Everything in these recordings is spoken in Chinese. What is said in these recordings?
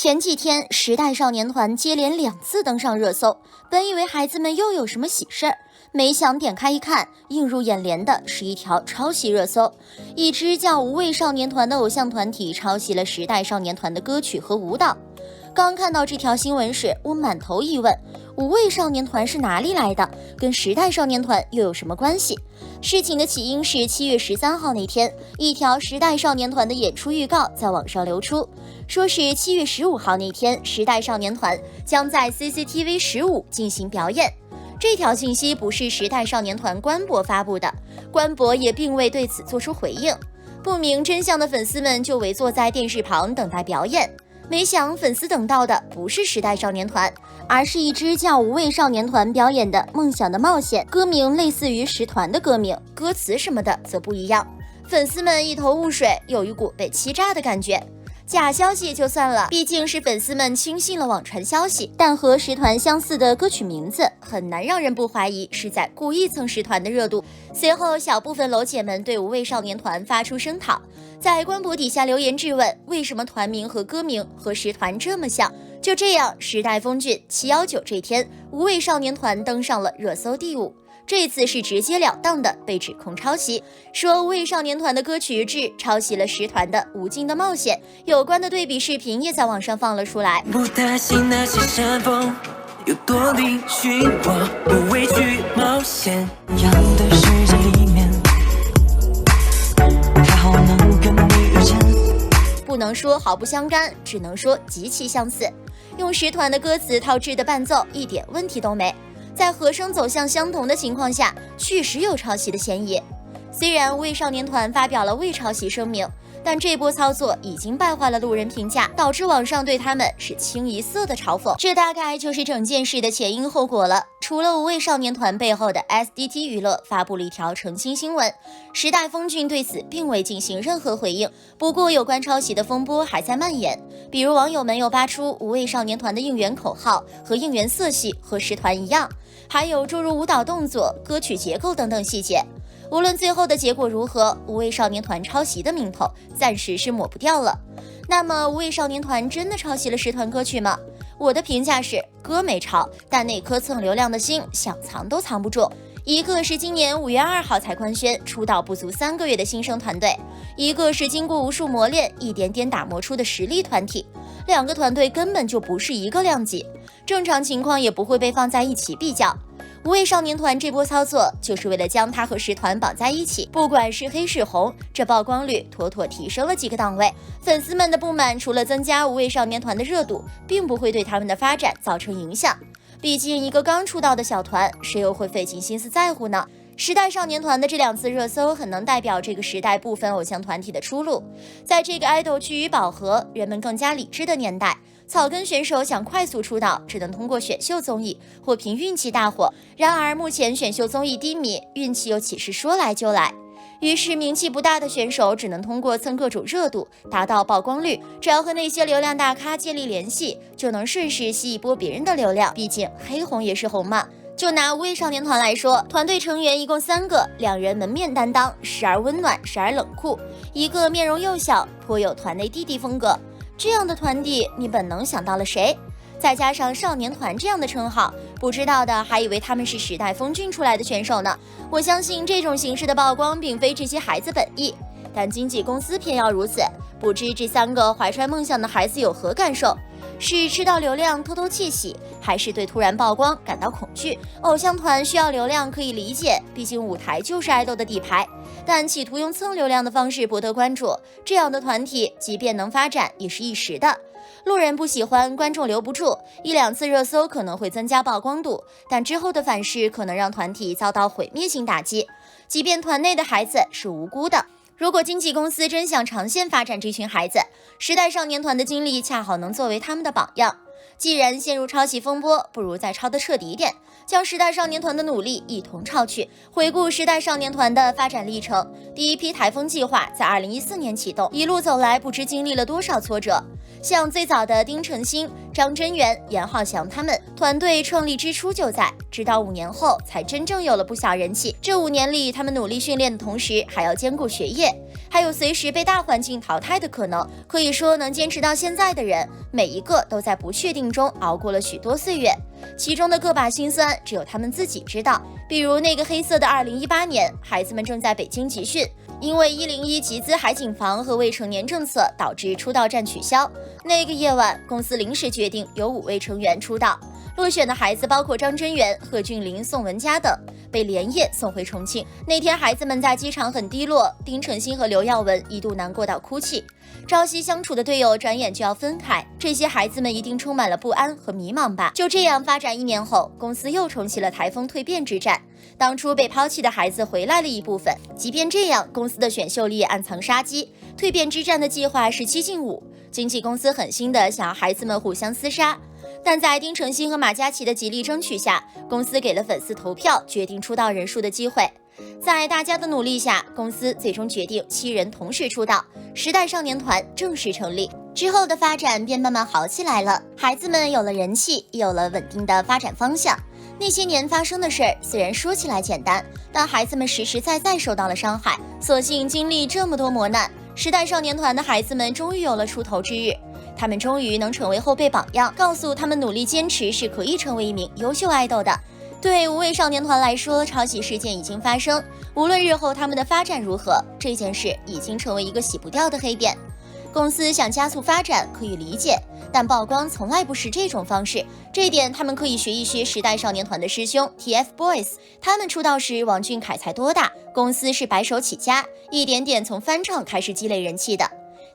前几天，时代少年团接连2次登上热搜，本以为孩子们又有什么喜事儿，没想点开一看，映入眼帘的是一条抄袭热搜。一支叫无畏少年团的偶像团体抄袭了时代少年团的歌曲和舞蹈。刚看到这条新闻时，我满头疑问：无畏少年团是哪里来的？跟时代少年团又有什么关系？事情的起因是7月13号那天，一条时代少年团的演出预告在网上流出，说是7月15号那天，时代少年团将在 CCTV 15进行表演。这条信息不是时代少年团官博发布的，官博也并未对此做出回应。不明真相的粉丝们就围坐在电视旁等待表演。没想粉丝等到的不是时代少年团，而是一支叫无畏少年团表演的《梦想的冒险》，歌名类似于时团的歌名，歌词什么的则不一样。粉丝们一头雾水，有一股被欺诈的感觉。假消息也就算了，毕竟是粉丝们轻信了网传消息，但和时团相似的歌曲名字很难让人不怀疑是在故意蹭时团的热度。随后小部分楼姐们对无畏少年团发出声讨，在官博底下留言质问为什么团名和歌名和时团这么像。就这样，时代峰峻719这天，无畏少年团登上了热搜第5。这次是直截了当的被指控抄袭，说无畏少年团的歌曲《志》抄袭了时团的《无尽的冒险》，有关的对比视频也在网上放了出来。不担心那些山峰有多嶙峋，我不畏惧冒险。样的世界里面，还好能跟你遇见。不能说毫不相干，只能说极其相似。用时团的歌词套志的伴奏，一点问题都没。在和声走向相同的情况下，确实有抄袭的嫌疑。虽然无畏少年团发表了未抄袭声明，但这波操作已经败坏了路人评价，导致网上对他们是清一色的嘲讽。这大概就是整件事的前因后果了。除了无畏少年团背后的 SDT 娱乐发布了一条澄清新闻，时代峰峻对此并未进行任何回应。不过有关抄袭的风波还在蔓延，比如网友们又扒出无畏少年团的应援口号和应援色系和时团一样，还有诸如舞蹈动作、歌曲结构等等细节。无论最后的结果如何，无畏少年团抄袭的名头暂时是抹不掉了。那么无畏少年团真的抄袭了时团歌曲吗？我的评价是，歌没抄，但那颗蹭流量的心想藏都藏不住。一个是今年5月2号才官宣，出道不足3个月的新生团队，一个是经过无数磨练一点点打磨出的实力团体，两个团队根本就不是一个量级，正常情况也不会被放在一起比较。无畏少年团这波操作就是为了将他和时团绑在一起，不管是黑是红，这曝光率妥妥提升了几个档位。粉丝们的不满除了增加无畏少年团的热度，并不会对他们的发展造成影响。毕竟一个刚出道的小团，谁又会费尽心思在乎呢？时代少年团的这2次热搜很能代表这个时代部分偶像团体的出路。在这个爱豆趋于饱和、人们更加理智的年代，草根选手想快速出道，只能通过选秀综艺或凭运气大火。然而目前选秀综艺低迷，运气又岂是说来就来？于是名气不大的选手只能通过蹭各种热度达到曝光率，只要和那些流量大咖建立联系，就能顺势吸一波别人的流量。毕竟黑红也是红嘛。就拿无畏少年团来说，团队成员一共3个，2人门面担当，时而温暖，时而冷酷，一个面容幼小，颇有团内弟弟风格。这样的团体，你本能想到了谁？再加上少年团这样的称号，不知道的还以为他们是时代峰峻出来的选手呢。我相信这种形式的曝光并非这些孩子本意，但经纪公司偏要如此，不知这3个怀揣梦想的孩子有何感受？是吃到流量偷偷窃喜，还是对突然曝光感到恐惧？偶像团需要流量可以理解，毕竟舞台就是爱豆的底牌，但企图用蹭流量的方式博得关注，这样的团体即便能发展也是一时的。路人不喜欢，观众留不住，1-2次热搜可能会增加曝光度，但之后的反噬可能让团体遭到毁灭性打击，即便团内的孩子是无辜的。如果经纪公司真想长线发展这群孩子，时代少年团的经历恰好能作为他们的榜样。既然陷入抄袭风波，不如再抄得彻底一点，将时代少年团的努力一同抄去。回顾时代少年团的发展历程，第一批台风计划在2014年启动，一路走来不知经历了多少挫折。像最早的丁程鑫、张真源、严浩翔他们，团队创立之初就在，直到5年后才真正有了不小人气。这5年里，他们努力训练的同时，还要兼顾学业，还有随时被大环境淘汰的可能。可以说，能坚持到现在的人，每一个都在不确定中熬过了许多岁月，其中的个把辛酸，只有他们自己知道。比如那个黑色的2018年，孩子们正在北京集训，因为101集资海景房和未成年政策导致出道战取消。那个夜晚，公司临时决定有5位成员出道。落选的孩子包括张真源、贺峻霖、宋文佳等，被连夜送回重庆。那天，孩子们在机场很低落，丁程鑫和刘耀文一度难过到哭泣。朝夕相处的队友转眼就要分开，这些孩子们一定充满了不安和迷茫吧。就这样发展1年后，公司又重启了台风蜕变之战。当初被抛弃的孩子回来了一部分，即便这样，公司的选秀里也暗藏杀机。蜕变之战的计划是7进5，经纪公司狠心的想要孩子们互相厮杀。但在丁程鑫和马嘉祺的极力争取下，公司给了粉丝投票决定出道人数的机会。在大家的努力下，公司最终决定7人同时出道，时代少年团正式成立。之后的发展便慢慢好起来了，孩子们有了人气，也有了稳定的发展方向。那些年发生的事儿虽然说起来简单，但孩子们实实在在受到了伤害。所幸经历这么多磨难，时代少年团的孩子们终于有了出头之日。他们终于能成为后辈榜样，告诉他们努力坚持是可以成为一名优秀爱豆的。对5位少年团来说，抄袭事件已经发生，无论日后他们的发展如何，这件事已经成为一个洗不掉的黑点。公司想加速发展可以理解，但曝光从来不是这种方式。这一点他们可以学一学时代少年团的师兄 TFBOYS， 他们出道时王俊凯才多大，公司是白手起家，一点点从翻唱开始积累人气的。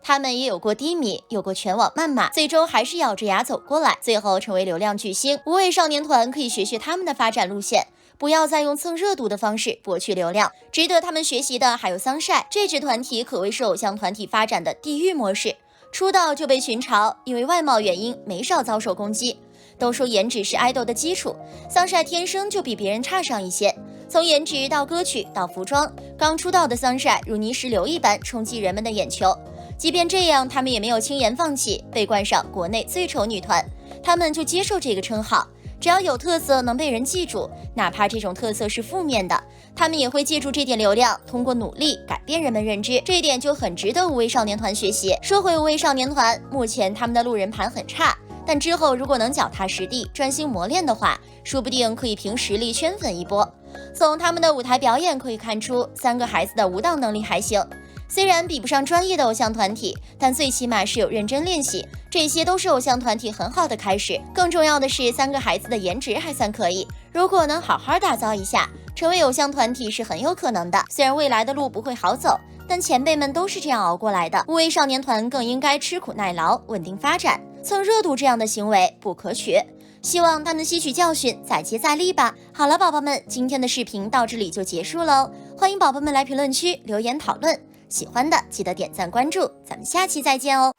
他们也有过低迷，有过全网谩骂，最终还是咬着牙走过来，最后成为流量巨星。5位少年团可以学学他们的发展路线，不要再用蹭热度的方式博取流量。值得他们学习的还有Sunshine，这支团体可谓是偶像团体发展的地狱模式，出道就被群嘲，因为外貌原因没少遭受攻击。都说颜值是爱豆的基础，Sunshine天生就比别人差上一些。从颜值到歌曲到服装，刚出道的Sunshine如泥石流一般冲击人们的眼球。即便这样，他们也没有轻言放弃，被冠上国内最丑女团，他们就接受这个称号。只要有特色能被人记住，哪怕这种特色是负面的，他们也会借助这点流量，通过努力改变人们认知。这一点就很值得5位少年团学习。说回5位少年团，目前他们的路人盘很差，但之后如果能脚踏实地，专心磨练的话，说不定可以凭实力圈粉一波。从他们的舞台表演可以看出，3个孩子的舞蹈能力还行。虽然比不上专业的偶像团体，但最起码是有认真练习，这些都是偶像团体很好的开始。更重要的是，3个孩子的颜值还算可以，如果能好好打造一下，成为偶像团体是很有可能的。虽然未来的路不会好走，但前辈们都是这样熬过来的。5位少年团更应该吃苦耐劳，稳定发展，蹭热度这样的行为不可取。希望他们吸取教训，再接再厉吧。好了，宝宝们，今天的视频到这里就结束喽。欢迎宝宝们来评论区留言讨论，喜欢的记得点赞关注，咱们下期再见哦。